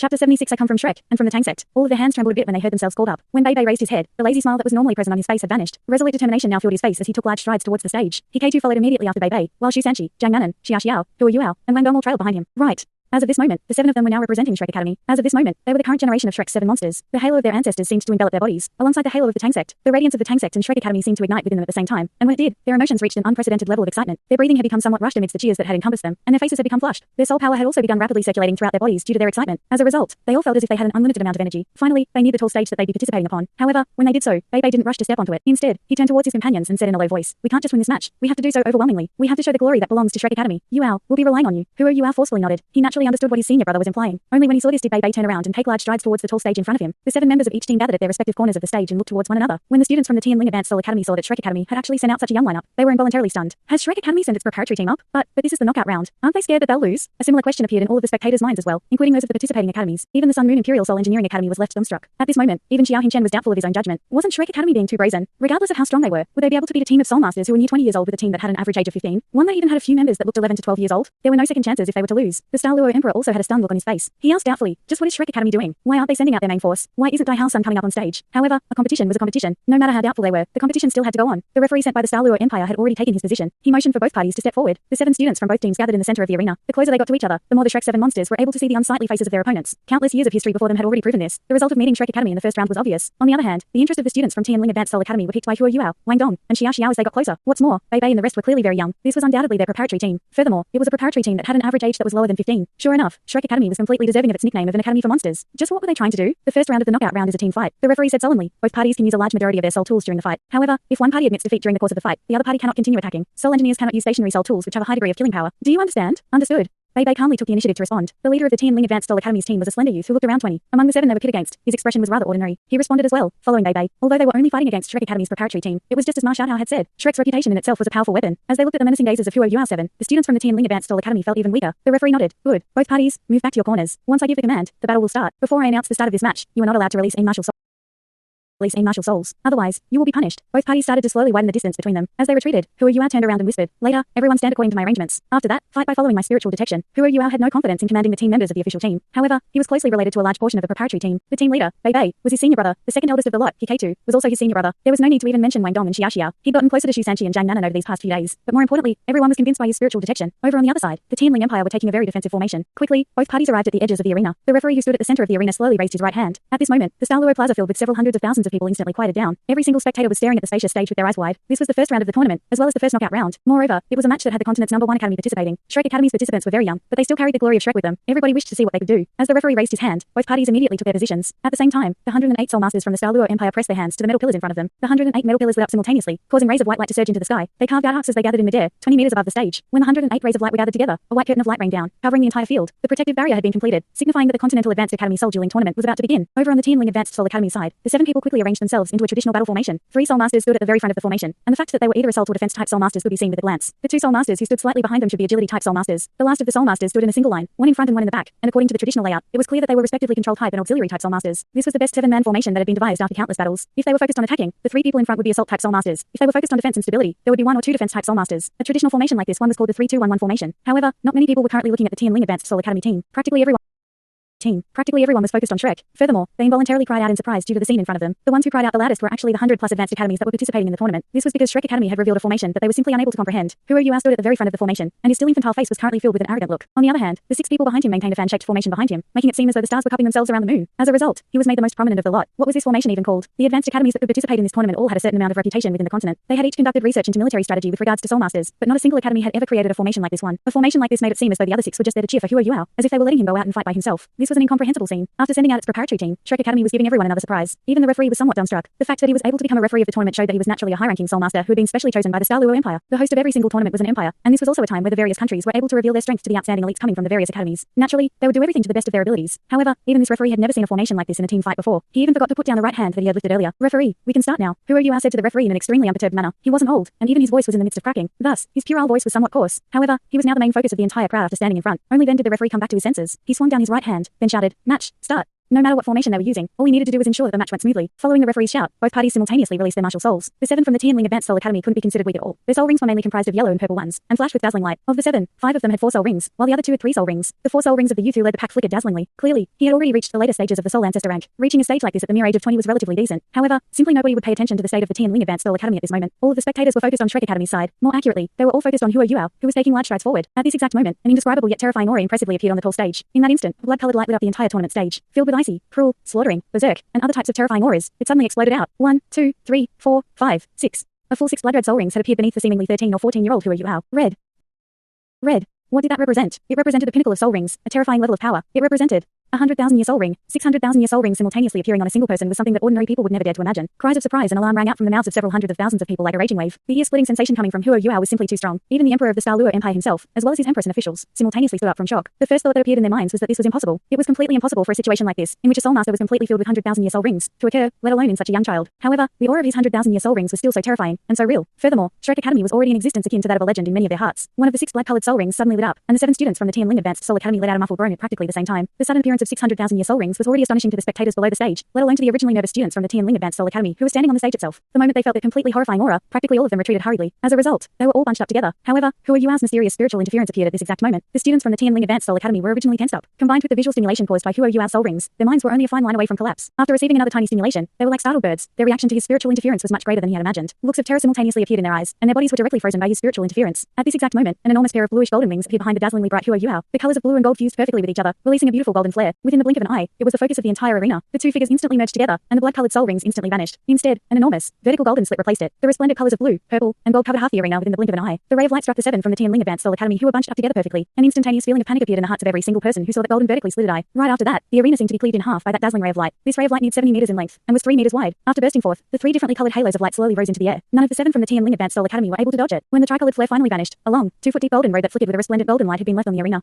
Chapter 76. I come from Shrek, and from the Tang Sect. All of their hands trembled a bit when they heard themselves called up. When Bei Bei raised his head, the lazy smile that was normally present on his face had vanished. Resolute determination now filled his face as he took large strides towards the stage. He K2 followed immediately after Bei Bei, while Shu Sanchi, Jiang Nanan, Xia Xiao, Hua Yuao, and Wang Dong all trailed behind him. Right. As of this moment, the 7 of them were now representing Shrek Academy. As of this moment, they were the current generation of Shrek's 7 monsters. The halo of their ancestors seemed to envelop their bodies, alongside the halo of the Tang Sect. The radiance of the Tang Sect and Shrek Academy seemed to ignite within them at the same time, and when it did, their emotions reached an unprecedented level of excitement. Their breathing had become somewhat rushed amidst the cheers that had encompassed them, and their faces had become flushed. Their soul power had also begun rapidly circulating throughout their bodies due to their excitement. As a result, they all felt as if they had an unlimited amount of energy. Finally, they neared the tall stage that they'd be participating upon. However, when they did so, Bei Bei didn't rush to step onto it. Instead, he turned towards his companions and said in a low voice, "We can't just win this match. We have to do so overwhelmingly. We have to show the glory that belongs to Shrek Academy. Yuao, we'll be relying on you." Hua Yuao forcefully nodded. He naturally understood what his senior brother was implying. Only when he saw this did Bei Bei turn around and take large strides towards the tall stage in front of him. The 7 members of each team gathered at their respective corners of the stage and looked towards one another. When the students from the Tianling Advanced Soul Academy saw that Shrek Academy had actually sent out such a young lineup, they were involuntarily stunned. Has Shrek Academy sent its preparatory team up? But this is the knockout round. Aren't they scared that they'll lose? A similar question appeared in all of the spectators' minds as well, including those of the participating academies. Even the Sun Moon Imperial Soul Engineering Academy was left dumbstruck. At this moment, even Xiao Hinchen was doubtful of his own judgment. Wasn't Shrek Academy being too brazen? Regardless of how strong they were, would they be able to beat a team of Soul Masters who were near 20 years old with a team that had an average age of 15? One that even had a few members that looked 11 to 12 years old? There were no second chances if they were to lose. The Douluo Emperor also had a stunned look on his face. He asked doubtfully, "Just what is Shrek Academy doing? Why aren't they sending out their main force? Why isn't Dai Sun coming up on stage?" However, a competition was a competition. No matter how doubtful they were, the competition still had to go on. The referee sent by the Douluo Empire had already taken his position. He motioned for both parties to step forward. The 7 students from both teams gathered in the center of the arena. The closer they got to each other, the more the Shrek 7 monsters were able to see the unsightly faces of their opponents. Countless years of history before them had already proven this. The result of meeting Shrek Academy in the first round was obvious. On the other hand, the interest of the students from Tianling Advanced Soul Academy were piqued by Hua Yuao, Wang Dong, and Xia Xiao as they got closer. What's more, Bei Bei and the rest were clearly very young. This was undoubtedly their preparatory team. Furthermore, it was a preparatory team that had an average age that was lower than 15. Sure enough, Shrek Academy was completely deserving of its nickname of an academy for monsters. Just what were they trying to do? The first round of the knockout round is a team fight. The referee said solemnly, both parties can use a large majority of their soul tools during the fight. However, if one party admits defeat during the course of the fight, the other party cannot continue attacking. Soul engineers cannot use stationary soul tools which have a high degree of killing power. Do you understand? Understood. Bei Bei calmly took the initiative to respond. The leader of the Tianling Advanced Soul Academy's team was a slender youth who looked around 20. Among the 7 they were pit against, his expression was rather ordinary. He responded as well, following Bei Bei. Although they were only fighting against Shrek Academy's preparatory team, it was just as Ma Xiaotao had said. Shrek's reputation in itself was a powerful weapon. As they looked at the menacing gazes of Hua Yuao 7, the students from the Tianling Advanced Soul Academy felt even weaker. The referee nodded. Good. Both parties, move back to your corners. Once I give the command, the battle will start. Before I announce the start of this match, you are not allowed to release martial souls. Otherwise, you will be punished. Both parties started to slowly widen the distance between them. As they retreated, Hua Yuao turned around and whispered, "Later, everyone stand according to my arrangements. After that, fight by following my spiritual detection." Hua Yuao had no confidence in commanding the team members of the official team. However, he was closely related to a large portion of the preparatory team. The team leader, Bei Bei, was his senior brother. The second eldest of the lot, K2, was also his senior brother. There was no need to even mention Wang Dong and Xia Xiao. He'd gotten closer to Shu Sanchi and Jiang Nanan over these past few days. But more importantly, everyone was convinced by his spiritual detection. Over on the other side, the Tianling Empire were taking a very defensive formation. Quickly, both parties arrived at the edges of the arena. The referee who stood at the center of the arena slowly raised his right hand. At this moment, the Douluo Plaza filled with several hundreds of thousands of people instantly quieted down. Every single spectator was staring at the spacious stage with their eyes wide. This was the first round of the tournament, as well as the first knockout round. Moreover, it was a match that had the continent's #1 academy participating. Shrek Academy's participants were very young, but they still carried the glory of Shrek with them. Everybody wished to see what they could do. As the referee raised his hand, both parties immediately took their positions. At the same time, the 108 Soul Masters from the Douluo Empire pressed their hands to the metal pillars in front of them. The 108 metal pillars lit up simultaneously, causing rays of white light to surge into the sky. They carved out arcs as they gathered in midair, 20 meters above the stage. When the 108 rays of light were gathered together, a white curtain of light rained down, covering the entire field. The protective barrier had been completed, signifying that the Continental Advanced Academy Soul Dueling Tournament was about to begin. Over on the Tianling Advanced Soul Academy side, the 7 people quickly arranged themselves into a traditional battle formation. 3 Soul Masters stood at the very front of the formation, and the fact that they were either assault or defense type Soul Masters could be seen with a glance. The 2 Soul Masters who stood slightly behind them should be agility type Soul Masters. The last of the Soul Masters stood in a single line, one in front and one in the back, and according to the traditional layout, it was clear that they were respectively control type and auxiliary type Soul Masters. This was the best 7-man formation that had been devised after countless battles. If they were focused on attacking, the 3 people in front would be assault type Soul Masters. If they were focused on defense and stability, there would be 1 or 2 defense type Soul Masters. A traditional formation like this one was called the 3-2-1-1 formation. However, not many people were currently looking at the Tianling Advanced Soul Academy team. Practically everyone was focused on Shrek. Furthermore, they involuntarily cried out in surprise due to the scene in front of them. The ones who cried out the loudest were actually the 100+ advanced academies that were participating in the tournament. This was because Shrek Academy had revealed a formation that they were simply unable to comprehend. Hua Yuao stood at the very front of the formation, and his still infantile face was currently filled with an arrogant look. On the other hand, the 6 people behind him maintained a fan-shaped formation behind him, making it seem as though the stars were cupping themselves around the moon. As a result, he was made the most prominent of the lot. What was this formation even called? The advanced academies that could participate in this tournament all had a certain amount of reputation within the continent. They had each conducted research into military strategy with regards to Soul Masters, but not a single academy had ever created a formation like this one. A formation like this made it seem as though the other 6 were just there to cheer for Hua Yuao, as if they were letting him go out and fight by himself. This was an incomprehensible scene. After sending out its preparatory team, Shrek Academy was giving everyone another surprise. Even the referee was somewhat dumbstruck. The fact that he was able to become a referee of the tournament showed that he was naturally a high-ranking Soul Master who had been specially chosen by the Douluo Empire. The host of every single tournament was an empire, and this was also a time where the various countries were able to reveal their strength to the outstanding elites coming from the various academies. Naturally, they would do everything to the best of their abilities. However, even this referee had never seen a formation like this in a team fight before. He even forgot to put down the right hand that he had lifted earlier. "Referee, we can start now," Hua Yuao said to the referee in an extremely unperturbed manner. He wasn't old, and even his voice was in the midst of cracking. Thus, his puerile voice was somewhat coarse. However, he was now the main focus of the entire crowd after standing in front. Only then did the referee come back to his senses. He swung down his right hand, then shouted, "Match, start." No matter what formation they were using, all he needed to do was ensure that the match went smoothly. Following the referee's shout, both parties simultaneously released their martial souls. The 7 from the Tianling Advanced Soul Academy couldn't be considered weak at all. Their soul rings were mainly comprised of yellow and purple ones, and flashed with dazzling light. Of the 7, 5 of them had 4 soul rings, while the other 2 had 3 soul rings. The 4 soul rings of the youth who led the pack flickered dazzlingly. Clearly, he had already reached the later stages of the soul ancestor rank. Reaching a stage like this at the mere age of 20 was relatively decent. However, simply nobody would pay attention to the state of the Tianling Advanced Soul Academy at this moment. All of the spectators were focused on Shrek Academy's side. More accurately, they were all focused on Huo Yuao, who was taking large strides forward. At this exact moment, an indescribable yet terrifying aura impressively appeared on the tall stage. In that instant, a blood-colored light lit up the entire tournament stage. Filled with icy, cruel, slaughtering, berserk, and other types of terrifying auras, it suddenly exploded out. 1, 2, 3, 4, 5, 6. A full 6 blood-red soul rings had appeared beneath the seemingly 13 or 14-year-old Huo Yuao. Red. Red. What did that represent? It represented the pinnacle of soul rings, a terrifying level of power. It represented 100,000-year soul ring, 600,000-year soul ring simultaneously appearing on a single person was something that ordinary people would never dare to imagine. Cries of surprise and alarm rang out from the mouths of several hundreds of thousands of people like a raging wave. The ear-splitting sensation coming from Huo Yuao was simply too strong. Even the emperor of the Dalu Empire himself, as well as his empress and officials, simultaneously stood up from shock. The first thought that appeared in their minds was that this was impossible. It was completely impossible for a situation like this, in which a soul master was completely filled with 100,000-year soul rings, to occur, let alone in such a young child. However, the aura of his 100,000-year soul rings was still so terrifying, and so real. Furthermore, Shrek Academy was already in existence akin to that of a legend in many of their hearts. One of the 6 blood-colored soul rings suddenly lit up, and the 7 students from the Tianling Advanced Soul Academy let out a muffled groan at practically the same time. The sudden appearance of 600,000-year soul rings was already astonishing to the spectators below the stage, let alone to the originally nervous students from the Tianling Advanced Soul Academy who were standing on the stage itself. The moment they felt the completely horrifying aura, practically all of them retreated hurriedly. As a result, they were all bunched up together. However, Huo Yuao's mysterious spiritual interference appeared at this exact moment. The students from the Tianling Advanced Soul Academy were originally tensed up. Combined with the visual stimulation caused by Huo Yuao's soul rings, their minds were only a fine line away from collapse. After receiving another tiny stimulation, they were like startled birds. Their reaction to his spiritual interference was much greater than he had imagined. Looks of terror simultaneously appeared in their eyes, and their bodies were directly frozen by his spiritual interference. At this exact moment, an enormous pair of bluish golden wings appeared behind the dazzlingly bright Huo Yuao. The colors of blue and gold fused perfectly with each other, releasing a beautiful golden flare. Within the blink of an eye, it was the focus of the entire arena. The 2 figures instantly merged together, and the blood-colored soul rings instantly vanished. Instead, an enormous, vertical golden slit replaced it. The resplendent colors of blue, purple, and gold covered half the arena within the blink of an eye. The ray of light struck the 7 from the Tianling Advanced Soul Academy who were bunched up together perfectly. An instantaneous feeling of panic appeared in the hearts of every single person who saw that golden vertically slitted eye. Right after that, the arena seemed to be cleaved in half by that dazzling ray of light. This ray of light neared 70 meters in length, and was 3 meters wide. After bursting forth, the 3 differently colored halos of light slowly rose into the air. None of the 7 from the Tianling Advanced Soul Academy were able to dodge it. When the tricolored flare finally vanished, a long, 2-foot-deep golden road that flickered with a resplendent golden light had been left on the arena.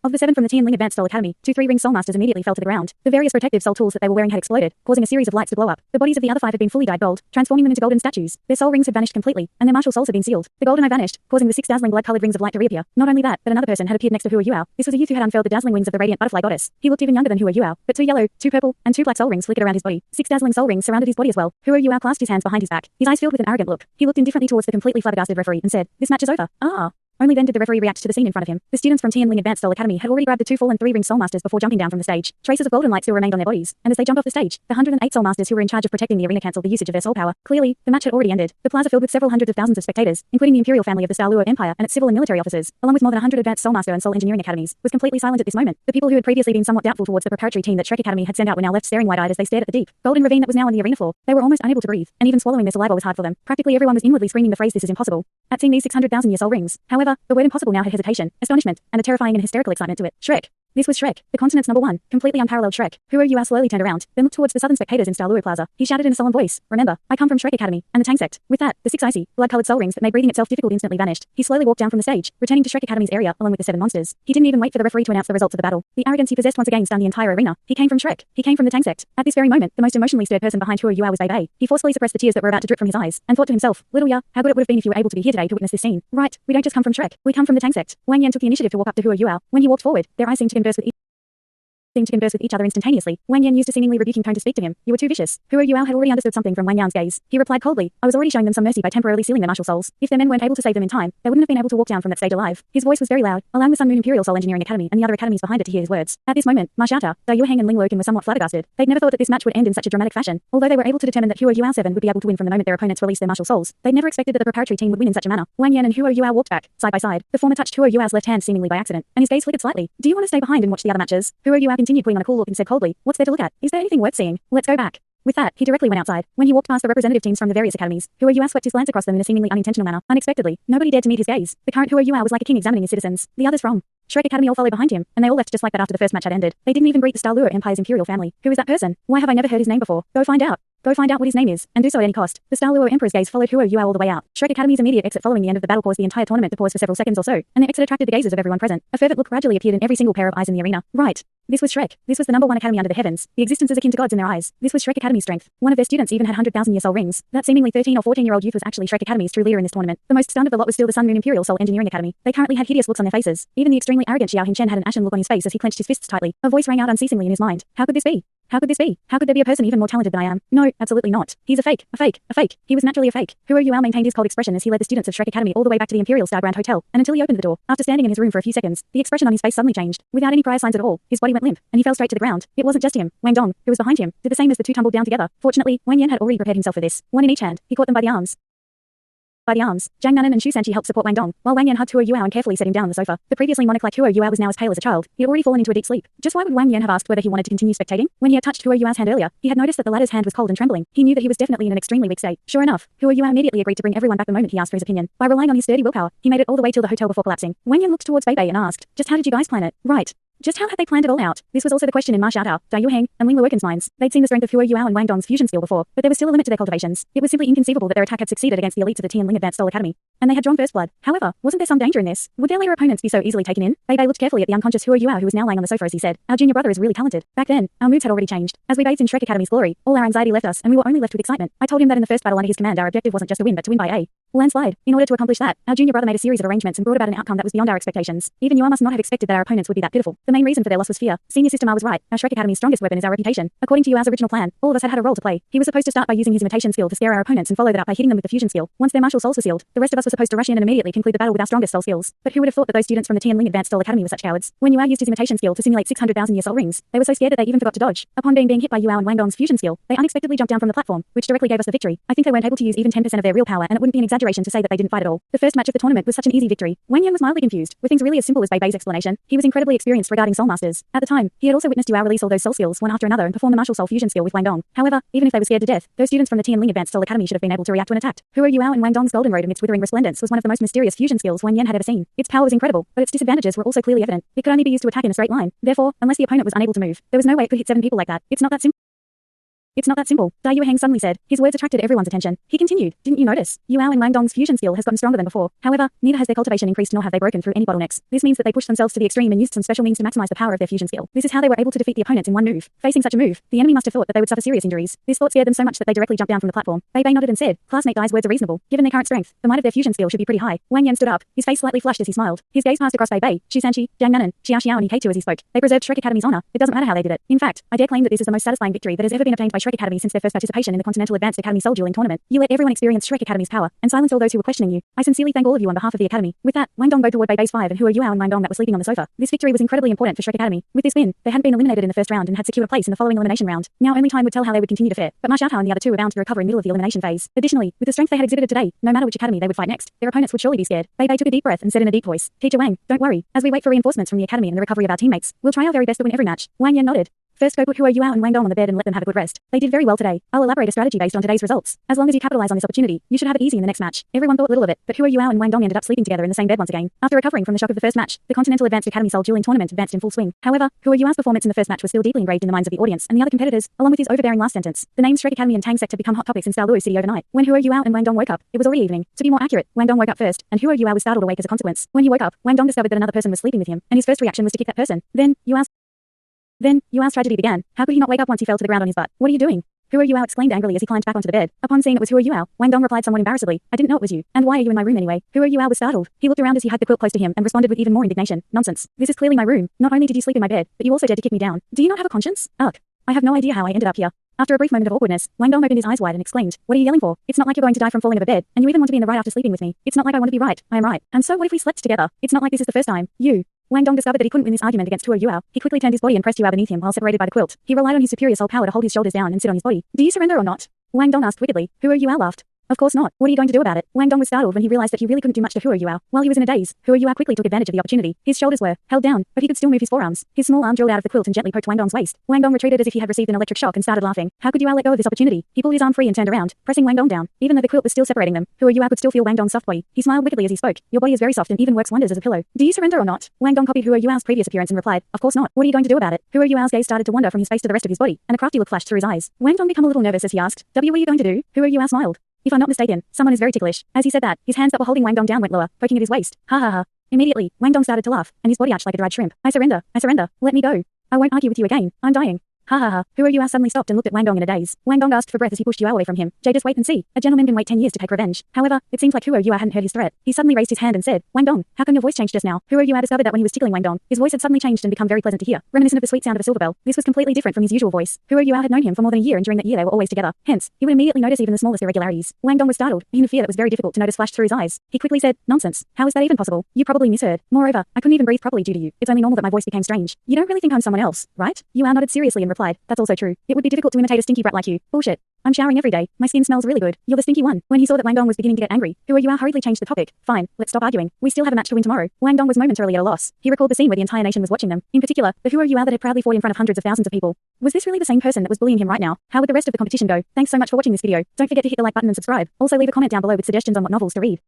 Of the 7 from the Tianling Advanced Soul Academy, 2 3-ring soul masters immediately fell to the ground. The various protective soul tools that they were wearing had exploded, causing a series of lights to blow up. The bodies of the other 5 had been fully dyed gold, transforming them into golden statues. Their soul rings had vanished completely, and their martial souls had been sealed. The golden eye vanished, causing the 6 dazzling blood-colored rings of light to reappear. Not only that, but another person had appeared next to Huo Yuao. This was a youth who had unfurled the dazzling wings of the radiant butterfly goddess. He looked even younger than Huo Yuao, but 2 yellow, 2 purple, and 2 black soul rings flickered around his body. 6 dazzling soul rings surrounded his body as well. Huo Yuao clasped his hands behind his back, his eyes filled with an arrogant look. He looked indifferently towards the completely flabbergasted referee and said, "This match is over." Only then did the referee react to the scene in front of him. The students from Tianling Advanced Soul Academy had already grabbed the 2 fallen 3-ring soul masters before jumping down from the stage. Traces of golden light still remained on their bodies, and as they jumped off the stage, the 108 soul masters who were in charge of protecting the arena cancelled the usage of their soul power. Clearly, the match had already ended. The plaza filled with several hundreds of thousands of spectators, including the imperial family of the Daluo Empire and its civil and military officers, along with more than 100 advanced soul master and soul engineering academies, was completely silent at this moment. The people who had previously been somewhat doubtful towards the preparatory team that Shrek Academy had sent out were now left staring wide-eyed as they stared at the deep, golden ravine that was now on the arena floor. They were almost unable to breathe, and even swallowing their saliva was hard for them. Practically everyone was inwardly screaming the phrase, "This is impossible," at seeing these 600,000-year soul rings. However, the word impossible now had hesitation, astonishment, and a terrifying and hysterical excitement to it. Shrek. This was Shrek, the continent's #1, completely unparalleled Shrek. Huo Yuao slowly turned around, then looked towards the southern spectators in Dalu Plaza. He shouted in a solemn voice, "Remember, I come from Shrek Academy, and the Tang Sect." With that, the 6 icy, blood-colored soul rings that made breathing itself difficult instantly vanished. He slowly walked down from the stage, returning to Shrek Academy's area along with the 7 monsters. He didn't even wait for the referee to announce the results of the battle. The arrogance he possessed once again stunned the entire arena. He came from Shrek. He came from the Tang Sect. At this very moment, the most emotionally stirred person behind Huo Yuao was Bei. He forcefully suppressed the tears that were about to drip from his eyes, and thought to himself, "Little Ya, how good it would have been if you were able to be here today to witness this scene." Right, we don't just come from Shrek. We come from the Tang Sect. Wang Yan took the initiative to walk up to Huo Yuao. When he walked forward, their eyes seemed to converse with each other instantaneously. Wang Yan used a seemingly rebuking tone to speak to him. "You were too vicious." Huo Yuao had already understood something from Wang Yan's gaze. He replied coldly, "I was already showing them some mercy by temporarily sealing their martial souls. If their men weren't able to save them in time, they wouldn't have been able to walk down from that stage alive." His voice was very loud, allowing the Sun Moon Imperial Soul Engineering Academy and the other academies behind it to hear his words. At this moment, Ma Xiaota, Da Yuheng and Ling Luoqin were somewhat flabbergasted. They'd never thought that this match would end in such a dramatic fashion. Although they were able to determine that Huo Yuao 7 would be able to win from the moment their opponents released their martial souls, they'd never expected that the preparatory team would win in such a manner. Wang Yan and Huo Yuao walked back, side by side. The former touched Huo Yuao's left hand seemingly by accident, and his gaze flickered slightly. "Do you want to stay behind and watch the other matches?" Huo Yuao continued putting on a cool look and said coldly, "What's there to look at? Is there anything worth seeing? Let's go back." With that, he directly went outside. When he walked past the representative teams from the various academies, Huo Yuao swept his glance across them in a seemingly unintentional manner. Unexpectedly, nobody dared to meet his gaze. The current Huo Yuao was like a king examining his citizens. The others from Shrek Academy all followed behind him, and they all left just like that after the first match had ended. They didn't even greet the Daluo Empire's imperial family. "Who is that person? Why have I never heard his name before? Go find out. Go find out what his name is, and do so at any cost." The Daluo Emperor's gaze followed Huo Yuao all the way out. Shrek Academy's immediate exit following the end of the battle caused the entire tournament to pause for several seconds or so, and the exit attracted the gazes of everyone present. A fervent look gradually appeared in every single pair of eyes in the arena. Right. This was Shrek. This was the #1 academy under the heavens. The existence is akin to gods in their eyes. This was Shrek Academy's strength. One of their students even had 100,000-year soul rings. That seemingly 13 or 14-year-old youth was actually Shrek Academy's true leader in this tournament. The most stunned of the lot was still the Sun Moon Imperial Soul Engineering Academy. They currently had hideous looks on their faces. Even the extremely arrogant Xiao Hin Chen had an ashen look on his face as he clenched his fists tightly. A voice rang out unceasingly in his mind. How could this be? How could this be? How could there be a person even more talented than I am? No, absolutely not. He's a fake, a fake, a fake. He was naturally a fake. Huo Yuao maintained his cold expression as he led the students of Shrek Academy all the way back to the Imperial Star Grand Hotel, and until he opened the door. After standing in his room for a few seconds, the expression on his face suddenly changed. Without any prior signs at all, his body went limp, and he fell straight to the ground. It wasn't just him. Wang Dong, who was behind him, did the same as the two tumbled down together. Fortunately, Wang Yan had already prepared himself for this. One in each hand, he caught them by the arms. Jiang Nanan and Xu Sanqi helped support Wang Dong, while Wang Yan hugged Huo Yuao and carefully set him down on the sofa. The previously monarch-like Huo Yuao was now as pale as a child. He had already fallen into a deep sleep. Just why would Wang Yan have asked whether he wanted to continue spectating? When he had touched Huo Yuao's hand earlier, he had noticed that the latter's hand was cold and trembling. He knew that he was definitely in an extremely weak state. Sure enough, Huo Yuao immediately agreed to bring everyone back the moment he asked for his opinion. By relying on his sturdy willpower, he made it all the way till the hotel before collapsing. Wang Yan looked towards Bei Bei and asked, "Just how did you guys plan it?" Right. Just how had they planned it all out? This was also the question in Ma Xiaotao, Da Yuheng, and Ling Luoken's minds. They'd seen the strength of Huo Yuao and Wang Dong's fusion skill before, but there was still a limit to their cultivations. It was simply inconceivable that their attack had succeeded against the elites of the Tianling Advanced Soul Academy. And they had drawn first blood. However, wasn't there some danger in this? Would their later opponents be so easily taken in? Bei Bei looked carefully at the unconscious Huo Yuao who was now lying on the sofa as he said, "Our junior brother is really talented. Back then, our moves had already changed. As we bathed in Shrek Academy's glory, all our anxiety left us and we were only left with excitement. I told him that in the first battle under his command our objective wasn't just to win but to win by a landslide. In order to accomplish that, our junior brother made a series of arrangements and brought about an outcome that was beyond our expectations. Even you must not have expected that our opponents would be that pitiful. The main reason for their loss was fear. Senior Sister Ma was right. Our Shrek Academy's strongest weapon is our reputation. According to Yuao's original plan, all of us had a role to play. He was supposed to start by using his imitation skill to scare our opponents and follow that up by hitting them with the fusion skill. Once their martial souls were sealed, the rest of us were supposed to rush in and immediately conclude the battle with our strongest soul skills. But who would have thought that those students from the Tianling Advanced Soul Academy were such cowards? When Yuao used his imitation skill to simulate 600,000-year soul rings, they were so scared that they even forgot to dodge. Upon being hit by Yuao and Wang Dong's fusion skill, they unexpectedly jumped down from the platform, which directly gave us the victory. I think they weren't able to use even 10% of their real power, and it wouldn't be an exaggeration to say that they didn't fight at all. The first match of the tournament was such an easy victory. Wang Yan was mildly confused. Were things really as simple as Bei Bei's explanation? He was incredibly experienced regarding soul masters. At the time, he had also witnessed Yuao release all those soul skills one after another and perform the martial soul fusion skill with Wang Dong. However, even if they were scared to death, those students from the Tianling Advanced Soul Academy should have been able to react when attacked. Huo Yuao and Wang Dong's golden road amidst withering resplendence was one of the most mysterious fusion skills Wang Yan had ever seen. Its power was incredible, but its disadvantages were also clearly evident. It could only be used to attack in a straight line. Therefore, unless the opponent was unable to move, there was no way it could hit 7 people like that. It's not that simple. It's not that simple, Da Yuheng suddenly said. His words attracted everyone's attention. He continued, "Didn't you notice? Yuao and Wang Dong's fusion skill has gotten stronger than before. However, neither has their cultivation increased nor have they broken through any bottlenecks. This means that they pushed themselves to the extreme and used some special means to maximize the power of their fusion skill. This is how they were able to defeat the opponents in one move. Facing such a move, the enemy must have thought that they would suffer serious injuries. This thought scared them so much that they directly jumped down from the platform." Bei Bei nodded and said, "Classmate Dai's words are reasonable. Given their current strength, the might of their fusion skill should be pretty high." Wang Yan stood up. His face slightly flushed as he smiled. His gaze passed across Bei Bei, Xu Sanqi, Jiang Nanan, Xiao Xiao and Ike as he spoke. They preserved Shrek Academy's honor. It doesn't matter how they did it. In fact, I dare claim that this is the most satisfying victory that has ever been obtained by Shrek Academy since their first participation in the Continental Advanced Academy Soul Dueling Tournament. You let everyone experience Shrek Academy's power, and silence all those who were questioning you. I sincerely thank all of you on behalf of the Academy. With that, Wang Dong bowed toward Bei Bei's 5 and Huo Yuao and Wang Dong that were sleeping on the sofa. This victory was incredibly important for Shrek Academy. With this win, they hadn't been eliminated in the first round and had secured a place in the following elimination round. Now only time would tell how they would continue to fare, but Ma Xiaotao and the other two were bound to recover in the middle of the elimination phase. Additionally, with the strength they had exhibited today, no matter which academy they would fight next, their opponents would surely be scared. Bei Bei took a deep breath and said in a deep voice, "Teacher Wang, don't worry. As we wait for reinforcements from the academy and the recovery of our teammates, we'll try our very best to win every match." Wang Yan nodded. "First go put Huo Yuao and Wang Dong on the bed and let them have a good rest. They did very well today. I'll elaborate a strategy based on today's results. As long as you capitalize on this opportunity, you should have it easy in the next match." Everyone thought little of it, but Huo Yuao and Wang Dong ended up sleeping together in the same bed once again. After recovering from the shock of the first match, the Continental Advanced Academy Soul Dueling Tournament advanced in full swing. However, Huo Yuao's performance in the first match was still deeply engraved in the minds of the audience and the other competitors, along with his overbearing last sentence. The names Shrek Academy and Tang Sect had become hot topics in Dalu City overnight. When Huo Yuao and Wang Dong woke up, it was already evening. To be more accurate, Wang Dong woke up first, and Huo Yuao was startled awake as a consequence. When he woke up, Wang Dong discovered that another person was sleeping with him, and his first reaction was to kick that person. Then Yuao's tragedy began. How could he not wake up once he fell to the ground on his butt? "What are you doing?" Huo Yuao exclaimed angrily as he climbed back onto the bed. Upon seeing it was Huo Yuao, Wang Dong replied somewhat embarrassedly, "I didn't know it was you. And why are you in my room anyway?" Huo Yuao was startled. He looked around as he hugged the quilt close to him and responded with even more indignation. "Nonsense. This is clearly my room. Not only did you sleep in my bed, but you also dared to kick me down. Do you not have a conscience? Ugh. I have no idea how I ended up here." After a brief moment of awkwardness, Wang Dong opened his eyes wide and exclaimed, "What are you yelling for? It's not like you're going to die from falling over bed, and you even want to be in the right after sleeping with me. It's not like I want to be right. I am right. And so what if we slept together? It's not like this is the first time. Wang Dong discovered that he couldn't win this argument against Huo Yuao. He quickly turned his body and pressed Yuao beneath him while separated by the quilt. He relied on his superior soul power to hold his shoulders down and sit on his body. "Do you surrender or not?" Wang Dong asked wickedly. Huo Yuao laughed. "Of course not. What are you going to do about it?" Wang Dong was startled when he realized that he really couldn't do much to Huo Yuao. While he was in a daze, Huo Yuao quickly took advantage of the opportunity. His shoulders were held down, but he could still move his forearms. His small arm drilled out of the quilt and gently poked Wang Dong's waist. Wang Dong retreated as if he had received an electric shock and started laughing. How could Yuao let go of this opportunity? He pulled his arm free and turned around, pressing Wang Dong down. Even though the quilt was still separating them, Huo Yuao could still feel Wang Dong's soft body. He smiled wickedly as he spoke. "Your body is very soft and even works wonders as a pillow. Do you surrender or not?" Wang Dong copied Huo Yuao's previous appearance and replied, "Of course not. What are you going to do about it?" Huo Yuao's gaze started to wander from his face to the rest of his body, and a crafty look flashed through his eyes. Wang Dong became a little nervous as he asked, "What are you going to do?" Huo Yuao smiled. "If I'm not mistaken, someone is very ticklish." As he said that, his hands that were holding Wang Dong down went lower, poking at his waist. "Ha ha ha." Immediately, Wang Dong started to laugh, and his body arched like a dried shrimp. I surrender. Let me go." I won't argue with you again. I'm dying. Ha ha ha. Who are you? Suddenly stopped and looked at Wang Dong in a daze. Wang Dong gasped for breath as he pushed Yue away from him. Jay, just wait and see. A gentleman can wait 10 years to take revenge. However, it seemed like Yue hadn't heard his threat. He suddenly raised his hand and said, Wang Dong, how come your voice changed just now? Yue discovered that when he was tickling Wang Dong, his voice had suddenly changed and become very pleasant to hear, reminiscent of the sweet sound of a silver bell. This was completely different from his usual voice. Yue had known him for more than a year, and during that year they were always together. Hence, he would immediately notice even the smallest irregularities. Wang Dong was startled. A hint of fear that was very difficult to notice flashed through his eyes. He quickly said, nonsense. How is that even possible? You probably misheard. Moreover, I couldn't even breathe properly due to you. It's only normal that my voice became strange. You don't really think I'm someone else, right? Yue nodded seriously and replied, that's also true. It would be difficult to imitate a stinky brat like you. Bullshit. I'm showering every day. My skin smells really good. You're the stinky one. When he saw that Wang Dong was beginning to get angry, Yue hurriedly changed the topic. Fine, let's stop arguing. We still have a match to win tomorrow. Wang Dong was momentarily at a loss. He recalled the scene where the entire nation was watching them. In particular, the Yue that had proudly fought in front of hundreds of thousands of people. Was this really the same person that was bullying him right now? How would the rest of the competition go? Thanks so much for watching this video. Don't forget to hit the like button and subscribe. Also leave a comment down below with suggestions on what novels to read.